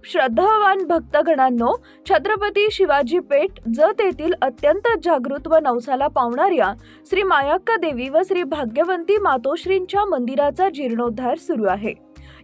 श्रद्धावान भक्तगणांनो, छत्रपती शिवाजी पेठ जत येथील अत्यंत जागृत व नवसाला पावणाऱ्या श्री मायाक्का देवी व श्री भाग्यवंती मातोश्रींच्या मंदिराचा जीर्णोद्धार सुरू आहे।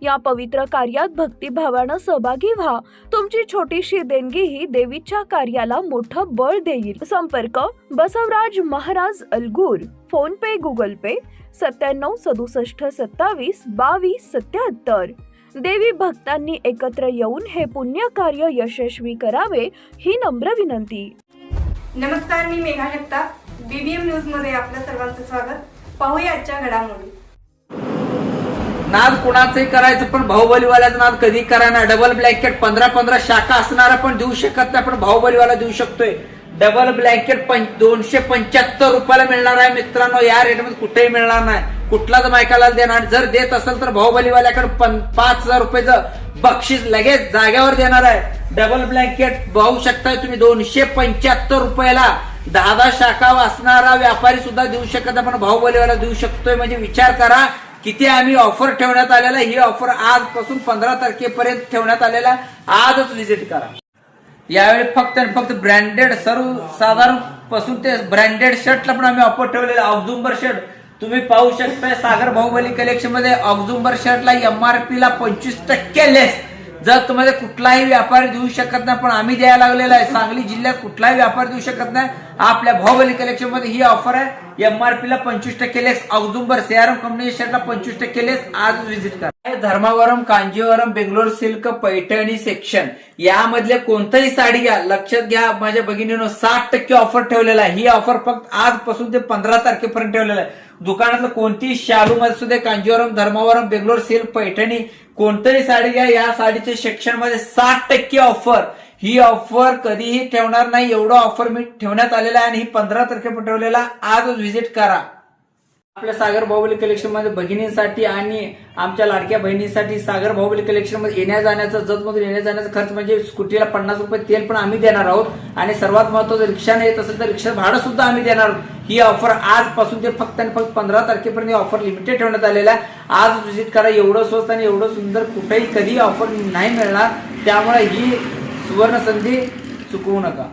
या पवित्र कार्यात भक्तिभावानं सहभागी व्हा। तुमची छोटीशी देणगी ही देवीच्या कार्याला मोठं बळ देईल। संपर्क बसवराज महाराज अलगूर, फोन पे, गुगल पे 97 67 27 22 77। देवी भक्तांनी एकत्र येऊन हे पुण्य कार्य यशस्वी करावे ही नम्र विनंती। नमस्कार, मी मेघा जगताप, बीबीएम न्यूज मध्ये आपल्या सर्वांचं स्वागत। पाहूया आजच्या घडामोडी। नाद कुणाचंही करायचं, पण बाहुबलीवाल्याचा नाद कधी करायला। डबल ब्लँकेट 15 शाखा असणारा पण देऊ शकत नाही, पण बाहुबलीवाला देऊ शकतोय। डबल ब्लँकेट 275 रुपयाला मिळणार आहे मित्रांनो। या रेटमध्ये कुठेही मिळणार नाही, कुठलाच मायकाला देणार। जर देत असेल तर बाहुबलीवाल्याकडे 5000 रुपयाचं बक्षीस लगेच जाग्यावर देणार आहे। डबल ब्लँकेट पाहू शकताय तुम्ही 275 रुपयाला 10 शाखा असणारा व्यापारी सुद्धा देऊ शकत नाही, पण बाहुबलीवाला देऊ शकतोय। म्हणजे विचार करा किती आम्ही ऑफर ठेवण्यात आलेला। ही ऑफर आजपासून 15 तारखेपर्यंत ठेवण्यात आलेला। आजच व्हिजिट करा। यावेळी फक्त आणि फक्त ब्रँडेड सर्वसाधारण पासून ते ब्रँडेड शर्टला पण आम्ही ऑफर ठेवलेला। ऑक्झुंबर शर्ट तुम्ही पाहू शकताय सागर बाहुबली कलेक्शन मध्ये ऑक्झुंबर शर्टला MRP ला 25% लेस। जर तुम्हाला कुठलाही व्यापारी देऊ शकत नाही, पण आम्ही द्यायला लागलेला आहे। सांगली जिल्ह्यात कुठलाही व्यापारी देऊ शकत नाही। आपल्या बाहुबली कलेक्शन मध्ये ही ऑफर आहे। MRP ला 25% लेस, ऑक्झुंबर CRM कंपनी शर्टला 25% लेस। आज व्हिजिट करा। धर्मावरम, कांजीवरम, बेंगलोर सिल्क, पैठणी सेक्शन यामधले कोणतीही साडी घ्या, लक्षात घ्या माझ्या भगिनीनो 60% ऑफर ठेवलेला आहे। ही ऑफर फक्त आजपासून ते 15 तारखेपर्यंत ठेवलेला आहे। दुकानातलं कोणतीही शालू मध्ये सुद्धा कांजीवरम, धर्मावरम, बेंगलोर सिल्क, पैठणी कोणतीही साडी घ्या, या साडीच्या सेक्शन मध्ये 60% ऑफर। ही ऑफर कधीही ठेवणार नाही, एवढं ऑफर मी ठेवण्यात आलेला आहे आणि ही 15 तारखेपर्यंत ठेवलेला। आजच व्हिजिट करा। आपल्या सागर बाहुबली कलेक्शन मध्ये भगिनींसाठी आणि आमच्या लाडक्या बहिणींसाठी सागर बाहुबली कलेक्शन मध्ये येण्या जाण्याचा, जतमधून येण्या जाण्याचा खर्च म्हणजे स्कूटीला 50 रुपये तेल पण आम्ही देणार आहोत आणि सर्वात महत्त्वाचं रिक्षाने येत असेल तर रिक्षा भाडं सुद्धा आम्ही देणार आहोत। ही ऑफर आजपासून ते फक्त आणि फक्त 15 तारखेपर्यंत ऑफर लिमिटेड ठेवण्यात आलेला आहे। आज व्हिजिट करा। एवढं स्वस्त आणि एवढं सुंदर कुठेही कधी ऑफर नाही मिळणार, त्यामुळे ही सुवर्ण संधी चुकवू नका।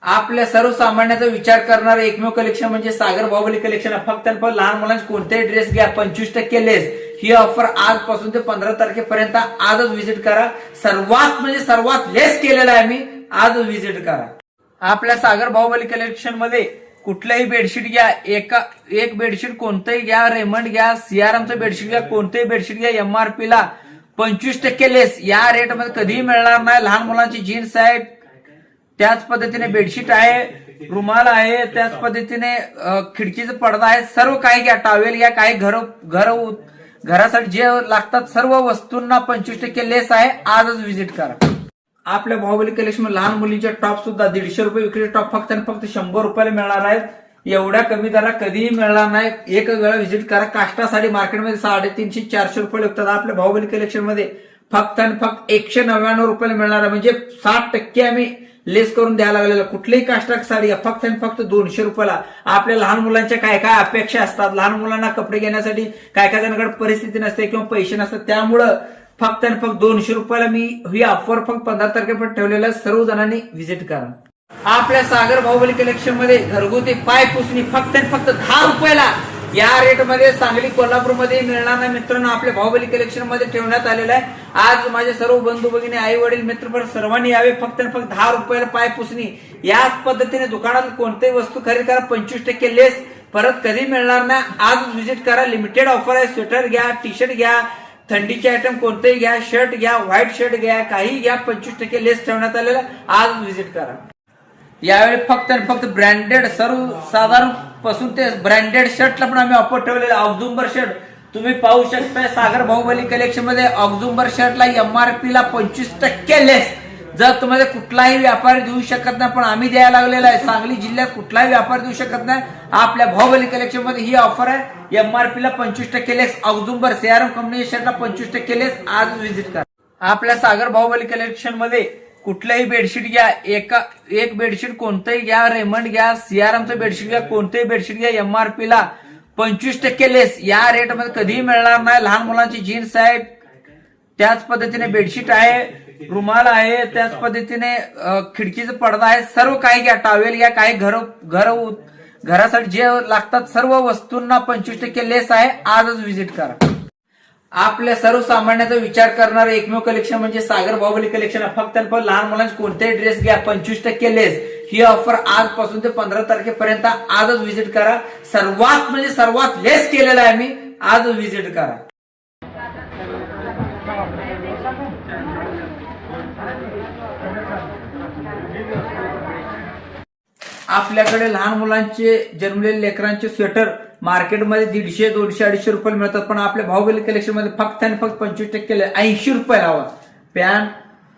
आपल्या सर्वसामान्याचा विचार करणारे एकमेव कलेक्शन म्हणजे सागर बाहुबली कलेक्शन। फक्त आणि फक्त लहान मुलांचे कोणतेही ड्रेस घ्या 25% लेस। ही ऑफर आजपासून ते 15 तारखेपर्यंत आजच व्हिजिट करा। सर्वात म्हणजे सर्वात लेस केलेला आहे मी। आज व्हिजिट करा। आपल्या सागर बाहुबली कलेक्शन मध्ये कुठलंही बेडशीट घ्या, एक बेडशीट कोणतंही घ्या, रेमंड घ्या, CRMचं बेडशीट घ्या, कोणतंही बेडशीट घ्या, MRP ला 25% लेस। या रेट मध्ये कधीही मिळणार नाही। लहान मुलांची जीन्स आहे, त्याच पद्धतीने बेडशीट आहे, रुमाल आहे, त्याच पद्धतीने खिडकीचा पडदा आहे। सर्व काही घ्या, टॉवेल घ्या, काही घरासाठी जे लागतात सर्व वस्तूंना 25% लेस आहे। आजच व्हिजिट करा। आपल्या बाहुबली कलेक्शन मध्ये लहान मुलींचे टॉप सुद्धा 150 रुपये विक्री टॉप फक्त आणि फक्त 100 रुपयाला मिळणार आहेत। एवढ्या कमी दरात कधीही मिळणार नाही। एक वेळा व्हिजिट करा। काष्टा साडी मार्केटमध्ये 350-400 रुपये विकतात, आपल्या बाहुबली कलेक्शन मध्ये फक्त आणि फक्त 199 रुपयाला मिळणार आहे। म्हणजे 60% आम्ही लेस करून द्यायला लागलेलं। कुठलीही काष्टा साडी फक्त आणि फक्त 200 रुपयाला। आपल्या लहान मुलांच्या काय काय अपेक्षा असतात, लहान मुलांना कपडे घेण्यासाठी काय काय जणांकडे परिस्थिती नसते किंवा पैसे नसतात, त्यामुळं फक्त आणि फक्त 200 रुपयाला मी ही ऑफर फक्त 15 तारखेपर्यंत ठेवलेल्या। सर्व जणांनी व्हिजिट करा। आपल्या सागर बाहुबली कलेक्शन मध्ये घरगुती पाय पुसणी फक्त आणि फक्त 10 रुपयाला। या रेट मध्ये सांगली, कोल्हापूर मध्ये मिळणार नाही मित्रांनो। आपल्या बाहुबली कलेक्शन मध्ये ठेवण्यात आलेला आहे। आज माझे सर्व बंधू भगिनी, आई वडील, मित्र सर्वांनी यावे। फक्त आणि फक्त 10 रुपयाला पाय पुसणी। याच पद्धतीने दुकानात कोणतीही वस्तू खरेदी करा 25% लेस, परत कधी मिळणार नाही। आज व्हिजिट करा। लिमिटेड ऑफर आहे। स्वेटर घ्या, टी शर्ट घ्या, थंडीचे आयटम कोणतेही घ्या, शर्ट घ्या, व्हाईट शर्ट घ्या, काही घ्या, 25% लेस ठेवण्यात आलेला। आज व्हिजिट करा। यावेळी फक्त आणि फक्त ब्रँडेड सर्वसाधारण पासून ते ब्रँडेड शर्टला पण आम्ही ऑफर ठेवलेला। ऑक्झुंबर शर्ट तुम्ही पाहू शकताय सागर बाहुबली कलेक्शन मध्ये ऑक्झुंबर शर्टला MRP ला 25% लेस। जर तुम्हाला कुठलाही व्यापारी देऊ शकत नाही, पण आम्ही द्यायला लागलेला आहे। सांगली जिल्ह्यात कुठलाही व्यापारी देऊ शकत नाही। आपल्या बाहुबली कलेक्शन मध्ये ही ऑफर आहे। MRP ला 25% लेस, ऑक्झुंबर CRM कंपनी शर्टला 25% लेस। आज व्हिजिट करा। आपल्या सागर बाहुबली कलेक्शन मध्ये कुठलंही बेडशीट घ्या, एक बेडशीट कोणतंही घ्या, रेमंड घ्या, CRMचं बेडशीट घ्या, कोणतेही बेडशीट घ्या, MRP ला 25% लेस। या रेट मध्ये कधीही मिळणार नाही। लहान मुलांची जीन्स आहे, त्याच पद्धतीने बेडशीट आहे, रुमाल आहे, त्याच पद्धतीने खिडकीचा पडदा आहे, सर्व काही घ्या, टॉवेल घ्या, काही घरासाठी जे लागतात सर्व वस्तूंना 25% लेस आहे. आजच व्हिजिट करा. आपल्या सर्वसामान्याचा विचार करणारं एकमेव कलेक्शन म्हणजे सागर बाहुबली कलेक्शन. फक्त आणि फक्त लहान मुलांचे कोणतेही ड्रेस घ्या, 25% लेस. ही ऑफर आजपासून ते 15 तारखेपर्यंत आजच व्हिजिट करा. सर्वात लेस केलेला आहे मी. आजच व्हिजिट करा. आपल्याकडे लहान मुलांचे जन्मलेले लेकरांचे स्वेटर मार्केटमध्ये 150, 200, 250 रुपये मिळतात, पण आपल्या बाहुबली कलेक्शन मध्ये फक्त आणि फक्त 25% 80 रुपये लावा. पॅन्ट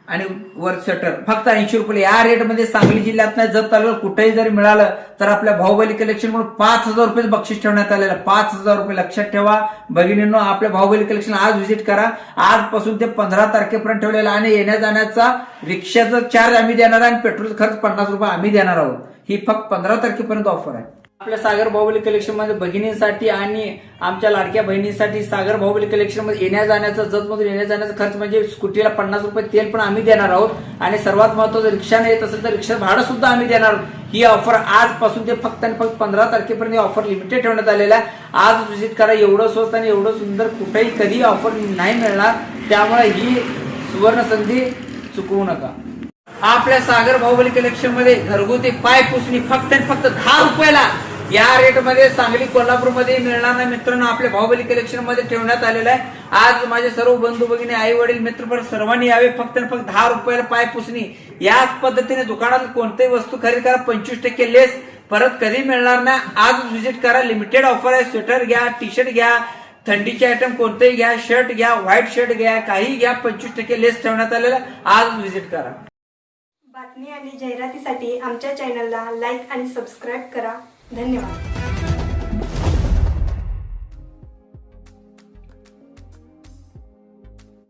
आणि वर स्वेटर फक्त 80 रुपये. या रेटमध्ये सांगली जिल्ह्यात नाही, जर तालुक्यात कुठेही जरी मिळालं तर आपल्या बाहुबली कलेक्शन म्हणून 5,000 रुपये बक्षीस ठेवण्यात आलेलं. 5,000 रुपये लक्षात ठेवा भगिनींनो. आपल्या बाहुबली कलेक्शन आज व्हिजिट करा. आजपासून ते 15 तारखेपर्यंत ठेवलेलं. आणि येण्या जाण्याचा रिक्षाचा चार्ज आम्ही देणार आहे आणि पेट्रोलचा खर्च 50 रुपये आम्ही देणार आहोत. ही फक्त 15 तारखेपर्यंत ऑफर आहे. आपल्या सागर बाहुबली कलेक्शन मध्ये भगिनींसाठी आणि आमच्या लाडक्या बहिणींसाठी सागर बाहुबली कलेक्शन मध्ये येण्या जाण्याचा, जतमधून येण्या जाण्याचा खर्च म्हणजे स्कूटीला 50 रुपये तेल पण आम्ही देणार आहोत. आणि सर्वात महत्त्वाचं, रिक्षाने येत असेल तर रिक्षा भाडं सुद्धा आम्ही देणार आहोत. ही ऑफर आजपासून ते फक्त आणि फक्त 15 तारखेपर्यंत ऑफर लिमिटेड ठेवण्यात आलेला आहे. आज व्हिजिट करा. एवढं स्वस्त आणि एवढं सुंदर कुठेही कधी ऑफर नाही मिळणार. त्यामुळे ही सुवर्ण संधी चुकवू नका. आपल्या सागर बाहुबली कलेक्शन मध्ये घरगुती पाय पुसणी फक्त आणि फक्त 10 रुपयाला. या रेटमध्ये सांगली, कोल्हापूरमध्ये मिळणार नाही मित्रांनो. आपल्या बाहुबली कलेक्शन मध्ये ठेवण्यात आलेलं आहे. आज माझे सर्व बंधू भगिनी, आई वडील, मित्र सर्वांनी यावे. फक्त आणि फक्त 10 रुपयाला पाय पुसणी. याच पद्धतीने दुकानात कोणतीही वस्तू खरेदी करा, 25% लेस परत कधी मिळणार नाही. आज व्हिजिट करा. लिमिटेड ऑफर आहे. स्वेटर घ्या, टी शर्ट घ्या, थंडीचे आयटम कोणतेही घ्या, शर्ट घ्या, व्हाईट शर्ट घ्या, काही घ्या, 25% लेस ठेवण्यात आलेलं. आज व्हिजिट करा. बातमी आणि जाहिरातीसाठी आमच्या चॅनलला लाईक आणि सबस्क्राईब करा. धन्यवाद.